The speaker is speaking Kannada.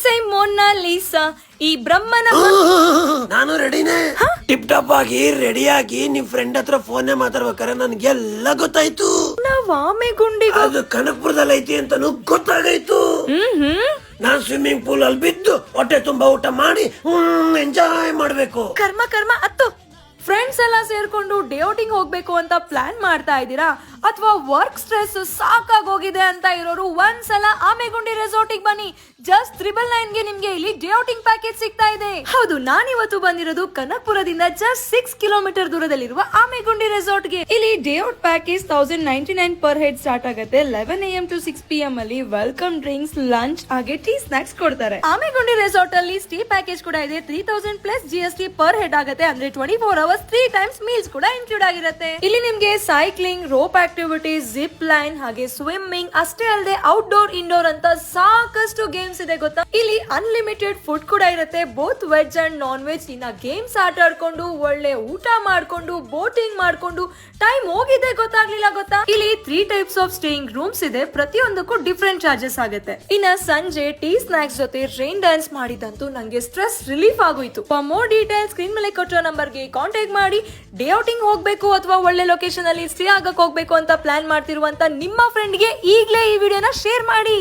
ಸೈ ಮೊನಾಲಿಸಾ ಈ ಬ್ರಹ್ಮನ ನಾನು ರೆಡಿನೇ ಟಿಪ್ ಟಾಪ್ ಆಗಿ ರೆಡಿ ಆಗಿ ನಿಮ್ ಫ್ರೆಂಡ್ ಹತ್ರ ಫೋನ್ ಮಾತಾಡ್ಬೇಕಾರೆ ನನ್ಗೆಲ್ಲ ಗೊತ್ತಾಯ್ತು. ನಾವ್ ಆಮೆ ಗುಂಡಿಗೆ ಅದು ಕನಕಪುರದಲ್ಲಿ ಐತಿ ಅಂತಾನು ಗೊತ್ತಾಗಾಯ್ತು. ನಾನ್ ಸ್ವಿಮ್ಮಿಂಗ್ ಪೂಲ್ ಅಲ್ಲಿ ಬಿದ್ದು ಹೊಟ್ಟೆ ತುಂಬಾ ಊಟ ಮಾಡಿ ಎಂಜಾಯ್ ಮಾಡ್ಬೇಕು. ಕರ್ಮ ಕರ್ಮ ಅತ್ತು. ಫ್ರೆಂಡ್ಸ್ ಎಲ್ಲ ಸೇರ್ಕೊಂಡು ಡೇ ಔಟಿಂಗ್ ಹೋಗ್ಬೇಕು ಅಂತ ಪ್ಲಾನ್ ಮಾಡ್ತಾ ಇದ್ದೀರಾ, ಅಥವಾ ವರ್ಕ್ ಸ್ಟ್ರೆಸ್ ಸಾಕಾಗಿ ಹೋಗಿದೆ ಅಂತ ಇರೋರು ಒಂದ್ಸಲ ಆಮೆಗುಂಡಿ ರೆಸಾರ್ಟಿಗೆ ಬನ್ನಿ. ಜಸ್ಟ್ 999 ಗೆ ನಿಮ್ಗೆ ಇಲ್ಲಿ ಡೇ ಔಟಿಂಗ್ ಪ್ಯಾಕೇಜ್ ಸಿಗ್ತಾ ಇದೆ. ಹೌದು, ನಾನಿವತ್ತು ಬಂದಿರೋದು ಕನಕಪುರದಿಂದ ಜಸ್ಟ್ 6 ಕಿಲೋಮೀಟರ್ ದೂರದಲ್ಲಿರುವ ಆಮೆಗುಂಡಿ ರೆಸಾರ್ಟ್ ಗೆ. ಇಲ್ಲಿ day out package 1099 per head start ಆಗುತ್ತೆ. 11 AM to 6 PM ಅಲ್ಲಿ ವೆಲ್ಕಮ್ ಡ್ರಿಂಕ್ಸ್, ಲಂಚ್ ಹಾಗೆ ಟೀ ಸ್ನಾಕ್ಸ್ ಕೊಡ್ತಾರೆ. ಆಮೆಗುಂಡಿ ರೆಸಾರ್ಟ್ ಅಲ್ಲಿ ಸ್ಟೇ ಪ್ಯಾಕೇಜ್ ಕೂಡ ಇದೆ. 3000 ಪ್ಲಸ್ GST ಪರ್ ಹೆಡ್ ಆಗುತ್ತೆ. ಅಂದ್ರೆ 24 hours 3 times ಮೀಲ್ಸ್ ಕೂಡ ಇನ್ಕ್ಲೂಡ್ ಆಗಿರುತ್ತೆ. ಇಲ್ಲಿ ನಿಮ್ಗೆ cycling, rope activities, zip line ಹಾಗೆ ಸ್ವಿಮ್ಮಿಂಗ್ ಅಷ್ಟೇ ಅಲ್ಲದೆ ಔಟ್ಡೋರ್ ಇಂಡೋರ್ ಅಂತ ಸಾಕಷ್ಟು ಗೇಮ್ಸ್ ಇದೆ ಗೊತ್ತಾ. ಇಲ್ಲಿ ಅನ್ಲಿಮಿಟೆಡ್ ಫುಡ್ ಕೂಡ ಇರುತ್ತೆ, both veg and non veg. ಇನ್ನ ಗೇಮ್ಸ್ ಆಟ ಆಡ್ಕೊಂಡು ಒಳ್ಳೆ ಊಟ ಮಾಡ್ಕೊಂಡು ಬೋಟಿಂಗ್ ಮಾಡ್ಕೊಂಡು ಟೈಮ್ ಹೋಗಿದೆ ಗೊತ್ತಾಗ್ಲಿಲ್ಲ ಗೊತ್ತಾ. ಇಲ್ಲಿ 3 ಟೈಪ್ಸ್ ಆಫ್ ಸ್ಟೇಯಿಂಗ್ ರೂಮ್ಸ್ ಇದೆ. ಪ್ರತಿಯೊಂದಕ್ಕೂ ಡಿಫ್ರೆಂಟ್ ಚಾರ್ಜಸ್ ಆಗುತ್ತೆ. ಇನ್ನ ಸಂಜೆ ಟೀ ಸ್ನಾಕ್ಸ್ ಜೊತೆ ರೈನ್ ಡ್ಯಾನ್ಸ್ ಮಾಡಿದಂತೂ ನಂಗೆ ಸ್ಟ್ರೆಸ್ ರಿಲೀಫ್ ಆಗೋಯ್ತು. ಫಾರ್ ಮೋರ್ ಡೀಟೇಲ್ಸ್ ಸ್ಕ್ರೀನ್ ಮೇಲೆ ಕೊಟ್ಟಿರೋ ನಂಬರ್ಗೆ ಕಾಂಟ್ಯಾಕ್ಟ್ ಮಾಡಿ. ಡೇ ಔಟಿಂಗ್ ಹೋಗ್ಬೇಕು ಅಥವಾ ಒಳ್ಳೆ ಲೊಕೇಶನ್ ಅಲ್ಲಿ ಸ್ಟೇ ಆಗಕ್ ಹೋಗ್ಬೇಕು ಅಂತ ಪ್ಲಾನ್ ಮಾಡ್ತಿರುವಂತ ನಿಮ್ಮ ಫ್ರೆಂಡ್ ಗೆ ಈಗಲೇ ಈ ವಿಡಿಯೋನ ಶೇರ್ ಮಾಡಿ.